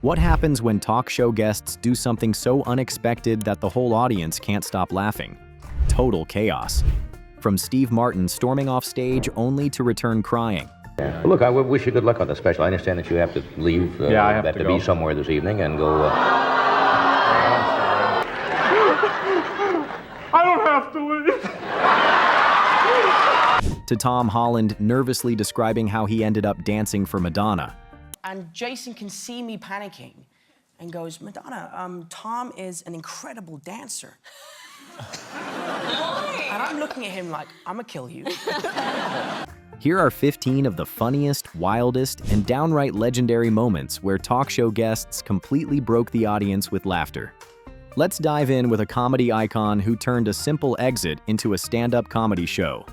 What happens when talk show guests do something so unexpected that the whole audience can't stop laughing? Total chaos. From Steve Martin storming off stage only to return crying. Well, look, I wish you good luck on the special. I understand that you have to leave, Yeah, I have to be somewhere this evening and go... I don't have to leave. To Tom Holland nervously describing how he ended up dancing for Madonna. And Jason can see me panicking and goes, Madonna, Tom is an incredible dancer. Why? And I'm looking at him like, I'm gonna kill you. Here are 15 of the funniest, wildest, and downright legendary moments where talk show guests completely broke the audience with laughter. Let's dive in with a comedy icon who turned a simple exit into a stand-up comedy show.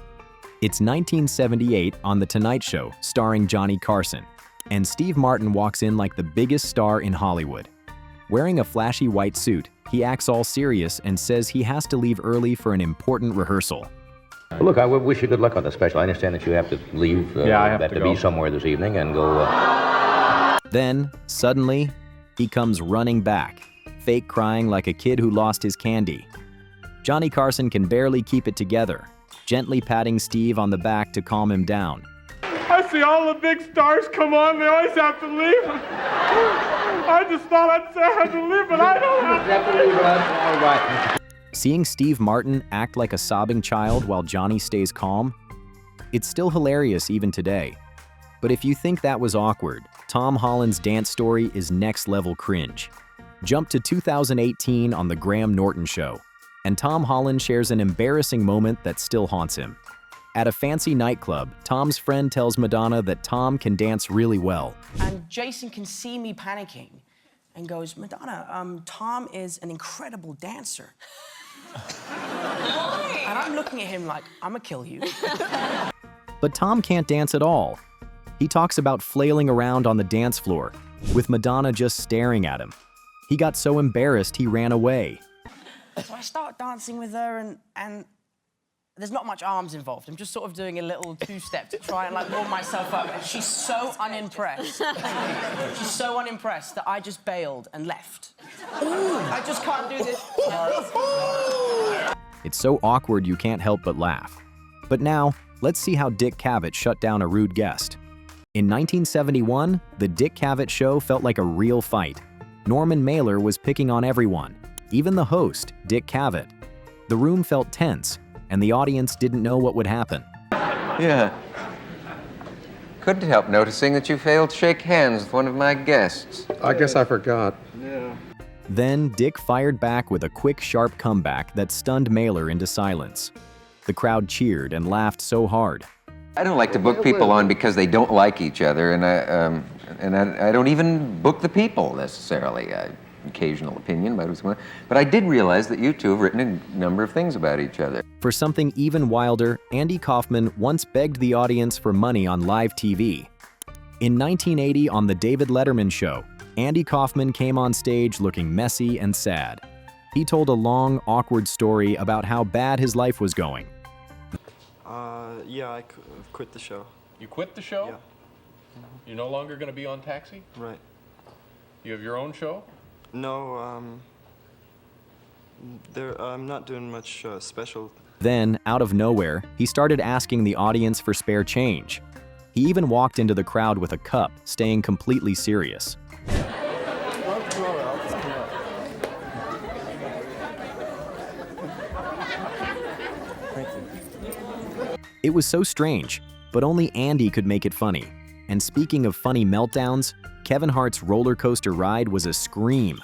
It's 1978 on The Tonight Show, starring Johnny Carson, and Steve Martin walks in like the biggest star in Hollywood. Wearing a flashy white suit, he acts all serious and says he has to leave early for an important rehearsal. Well, look, I wish you good luck on the special. I understand that you have to leave, Yeah, I have to be somewhere this evening and go... Then, suddenly, he comes running back, fake crying like a kid who lost his candy. Johnny Carson can barely keep it together, gently patting Steve on the back to calm him down. I see all the big stars come on, they always have to leave. I just thought I'd say I had to leave, but I don't have to leave. All right. Seeing Steve Martin act like a sobbing child while Johnny stays calm, it's still hilarious even today. But if you think that was awkward, Tom Holland's dance story is next-level cringe. Jump to 2018 on The Graham Norton Show, and Tom Holland shares an embarrassing moment that still haunts him. At a fancy nightclub, Tom's friend tells Madonna that Tom can dance really well. And Jason can see me panicking and goes, Madonna, Tom is an incredible dancer. Why? And I'm looking at him like, I'm gonna kill you. But Tom can't dance at all. He talks about flailing around on the dance floor, with Madonna just staring at him. He got so embarrassed he ran away. So I start dancing with her and there's not much arms involved. I'm just sort of doing a little two-step to try and like warm myself up. And she's so unimpressed. She's so unimpressed that I just bailed and left. I just can't do this. It's so awkward you can't help but laugh. But now, let's see how Dick Cavett shut down a rude guest. In 1971, The Dick Cavett Show felt like a real fight. Norman Mailer was picking on everyone, even the host, Dick Cavett. The room felt tense, and the audience didn't know what would happen. Yeah. Couldn't help noticing that you failed to shake hands with one of my guests. I guess I forgot. Yeah. Then Dick fired back with a quick, sharp comeback that stunned Mailer into silence. The crowd cheered and laughed so hard. I don't like to book people on because they don't like each other, and I don't even book the people necessarily. Occasional opinion about what's going on. But I did realize that you two have written a number of things about each other. For something even wilder, Andy Kaufman once begged the audience for money on live TV. In 1980 on The David Letterman Show, Andy Kaufman came on stage looking messy and sad. He told a long, awkward story about how bad his life was going. Yeah, I quit the show. You quit the show? Yeah. You're no longer going to be on Taxi? Right. You have your own show? No, I'm not doing much special. Then, out of nowhere, he started asking the audience for spare change. He even walked into the crowd with a cup, staying completely serious. It was so strange, but only Andy could make it funny. And speaking of funny meltdowns, Kevin Hart's roller coaster ride was a scream.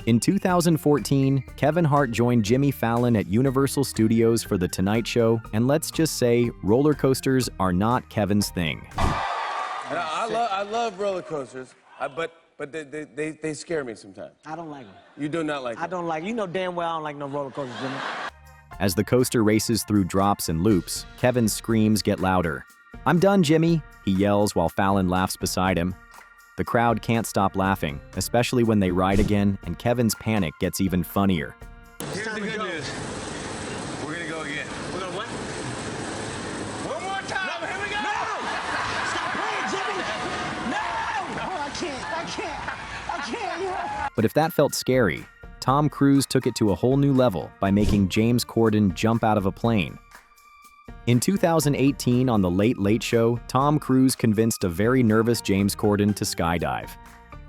In 2014, Kevin Hart joined Jimmy Fallon at Universal Studios for The Tonight Show, and let's just say roller coasters are not Kevin's thing. I love roller coasters, but they scare me sometimes. I don't like them. You do not like them? I don't like. You know damn well I don't like no roller coasters, Jimmy. As the coaster races through drops and loops, Kevin's screams get louder. "I'm done, Jimmy," he yells while Fallon laughs beside him. The crowd can't stop laughing, especially when they ride again, and Kevin's panic gets even funnier. Here's the good news. We're gonna go again. We're gonna what? One more time. No, here we go. No! Stop playing, Jimmy. No! No, I can't. But if that felt scary, Tom Cruise took it to a whole new level by making James Corden jump out of a plane. In 2018 on The Late Late Show, Tom Cruise convinced a very nervous James Corden to skydive.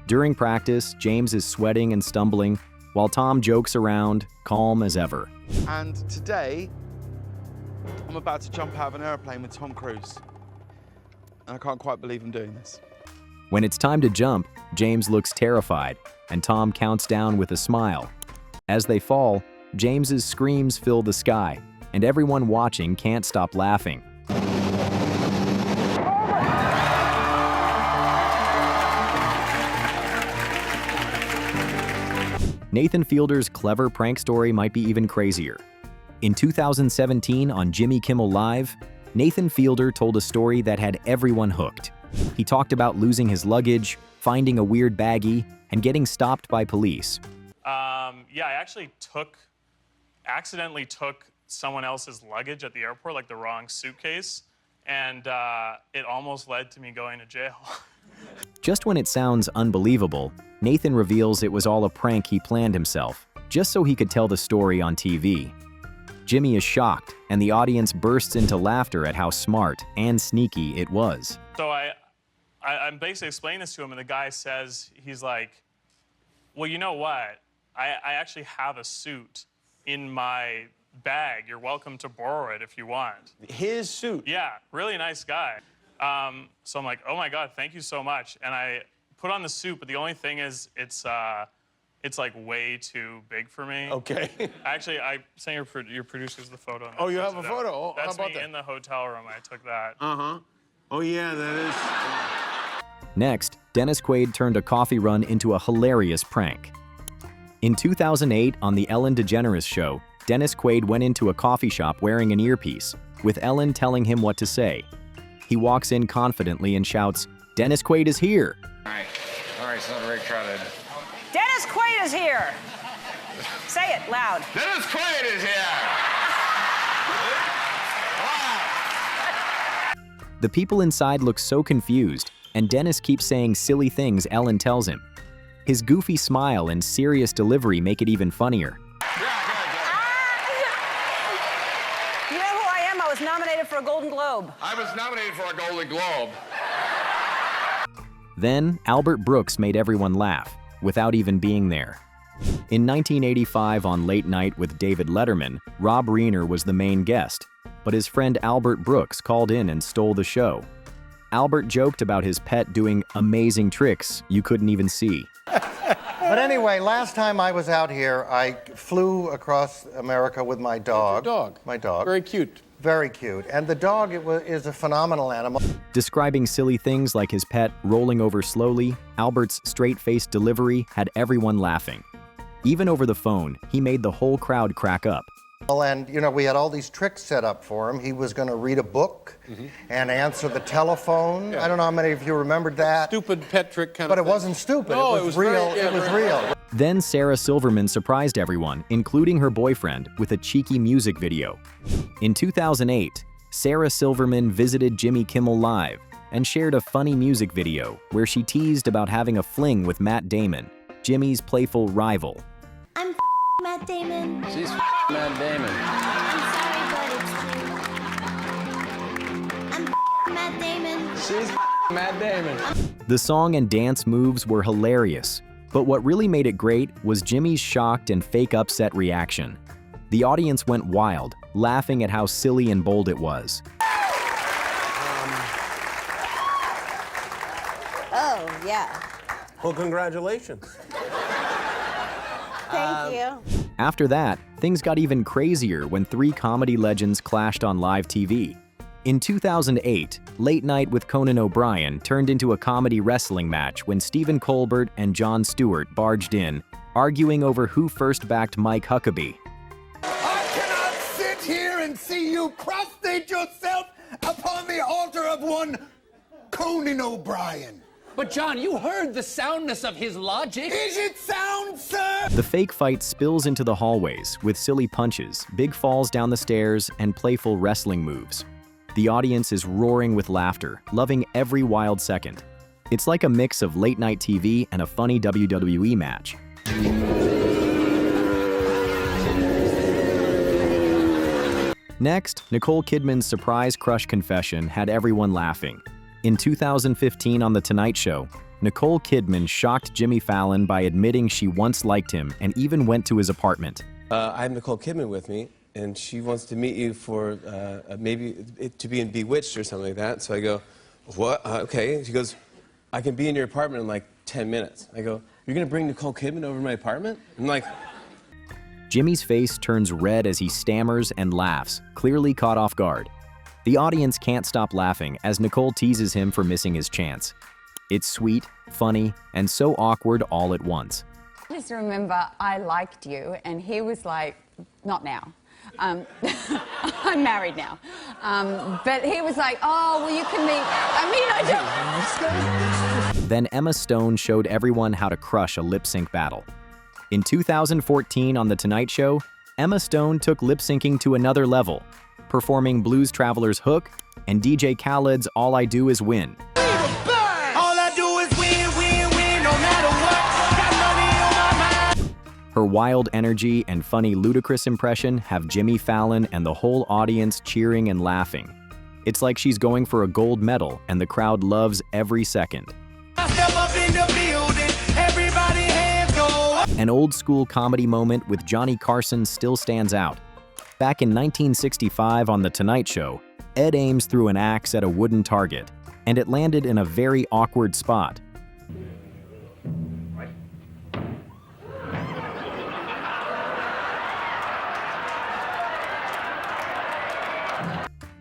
During practice, James is sweating and stumbling, while Tom jokes around, calm as ever. And today, I'm about to jump out of an airplane with Tom Cruise. And I can't quite believe I'm doing this. When it's time to jump, James looks terrified, and Tom counts down with a smile. As they fall, James's screams fill the sky, and everyone watching can't stop laughing. Nathan Fielder's clever prank story might be even crazier. In 2017 on Jimmy Kimmel Live, Nathan Fielder told a story that had everyone hooked. He talked about losing his luggage, finding a weird baggie, and getting stopped by police. Yeah, I actually accidentally took someone else's luggage at the airport, like the wrong suitcase, and it almost led to me going to jail. Just when it sounds unbelievable, Nathan reveals it was all a prank he planned himself, just so he could tell the story on TV. Jimmy is shocked, and the audience bursts into laughter at how smart and sneaky it was. So I'm basically explaining this to him, and the guy says, he's like, well, you know what? I actually have a suit in my bag. You're welcome to borrow it if you want. His suit? Yeah, really nice guy. So I'm like, oh my God, thank you so much. And I put on the suit, but the only thing is it's like way too big for me. Okay. Actually, I sent your producers the photo. Oh, you have a photo? Oh, that's how about me that? in the hotel room. I took that. Uh-huh. Oh, yeah, that is. Next, Dennis Quaid turned a coffee run into a hilarious prank. In 2008, on The Ellen DeGeneres Show, Dennis Quaid went into a coffee shop wearing an earpiece, with Ellen telling him what to say. He walks in confidently and shouts, "Dennis Quaid is here!" All right, it's not very crowded. Dennis Quaid is here! Say it loud. Dennis Quaid is here! The people inside look so confused, and Dennis keeps saying silly things Ellen tells him. His goofy smile and serious delivery make it even funnier. You know who I am? I was nominated for a Golden Globe. I was nominated for a Golden Globe. Then, Albert Brooks made everyone laugh, without even being there. In 1985 on Late Night with David Letterman, Rob Reiner was the main guest, but his friend Albert Brooks called in and stole the show. Albert joked about his pet doing amazing tricks you couldn't even see. But anyway, last time I was out here, I flew across America with my dog. Your dog? My dog. Very cute. Very cute. And the dog is a phenomenal animal. Describing silly things like his pet rolling over slowly, Albert's straight-faced delivery had everyone laughing. Even over the phone, he made the whole crowd crack up. And, you know, we had all these tricks set up for him. He was going to read a book and answer the telephone. Yeah. I don't know how many of you remembered that. Stupid pet trick kind but of thing. But it wasn't stupid. No, it was real. Very, yeah, it was very real. Then Sarah Silverman surprised everyone, including her boyfriend, with a cheeky music video. In 2008, Sarah Silverman visited Jimmy Kimmel Live and shared a funny music video where she teased about having a fling with Matt Damon, Jimmy's playful rival. I'm Matt Damon. She's Matt Damon. I'm sorry, but it's true. I'm Matt Damon. She's Matt Damon. The song and dance moves were hilarious, but what really made it great was Jimmy's shocked and fake upset reaction. The audience went wild, laughing at how silly and bold it was. Oh, yeah. Well, congratulations. Thank you. After that, things got even crazier when three comedy legends clashed on live TV. In 2008, Late Night with Conan O'Brien turned into a comedy wrestling match when Stephen Colbert and Jon Stewart barged in, arguing over who first backed Mike Huckabee. I cannot sit here and see you prostrate yourself upon the altar of one Conan O'Brien. But John, you heard the soundness of his logic. Is it sound, sir? The fake fight spills into the hallways with silly punches, big falls down the stairs, and playful wrestling moves. The audience is roaring with laughter, loving every wild second. It's like a mix of late-night TV and a funny WWE match. Next, Nicole Kidman's surprise crush confession had everyone laughing. In 2015 on The Tonight Show, Nicole Kidman shocked Jimmy Fallon by admitting she once liked him and even went to his apartment. I have Nicole Kidman with me, and she wants to meet you for maybe to be in Bewitched or something like that. So I go, what? Okay. She goes, I can be in your apartment in like 10 minutes. I go, you're going to bring Nicole Kidman over to my apartment? I'm like... Jimmy's face turns red as he stammers and laughs, clearly caught off guard. The audience can't stop laughing as Nicole teases him for missing his chance. It's sweet, funny, and so awkward all at once. I just remember I liked you, and he was like, not now. I'm married now. But he was like, oh, well, you can meet... I don't... Then Emma Stone showed everyone how to crush a lip-sync battle. In 2014 on The Tonight Show, Emma Stone took lip-syncing to another level, performing Blues Traveler's Hook and DJ Khaled's All I Do Is Win. All I do is win, win, win, no matter what. Got money on my mind. Her wild energy and funny ludicrous impression have Jimmy Fallon and the whole audience cheering and laughing. It's like she's going for a gold medal and the crowd loves every second. Step up in the building, everybody hands go up. An old-school comedy moment with Johnny Carson still stands out. Back in 1965 on The Tonight Show, Ed Ames threw an axe at a wooden target, and it landed in a very awkward spot.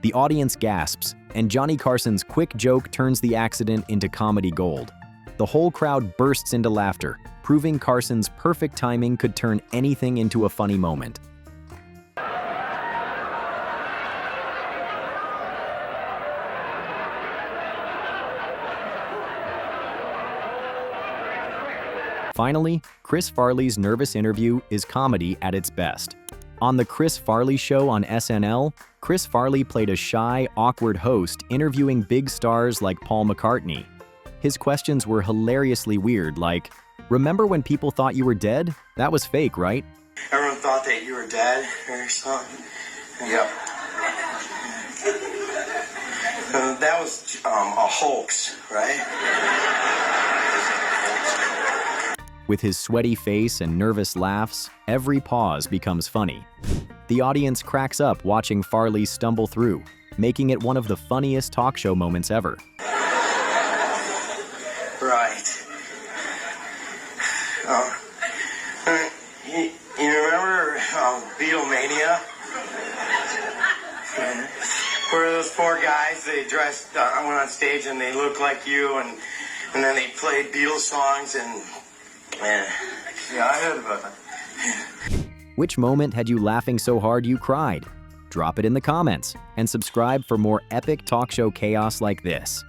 The audience gasps, and Johnny Carson's quick joke turns the accident into comedy gold. The whole crowd bursts into laughter, proving Carson's perfect timing could turn anything into a funny moment. Finally, Chris Farley's nervous interview is comedy at its best. On The Chris Farley Show on SNL, Chris Farley played a shy, awkward host interviewing big stars like Paul McCartney. His questions were hilariously weird, like, remember when people thought you were dead? That was fake, right? Everyone thought that you were dead or something? Yep. That was a hoax, right? With his sweaty face and nervous laughs, every pause becomes funny. The audience cracks up watching Farley stumble through, making it one of the funniest talk show moments ever. Right. You remember Beatlemania? Where those four guys, they dressed, went on stage and they looked like you, and then they played Beatles songs, and yeah, I heard about that. Which moment had you laughing so hard you cried? Drop it in the comments, and subscribe for more epic talk show chaos like this.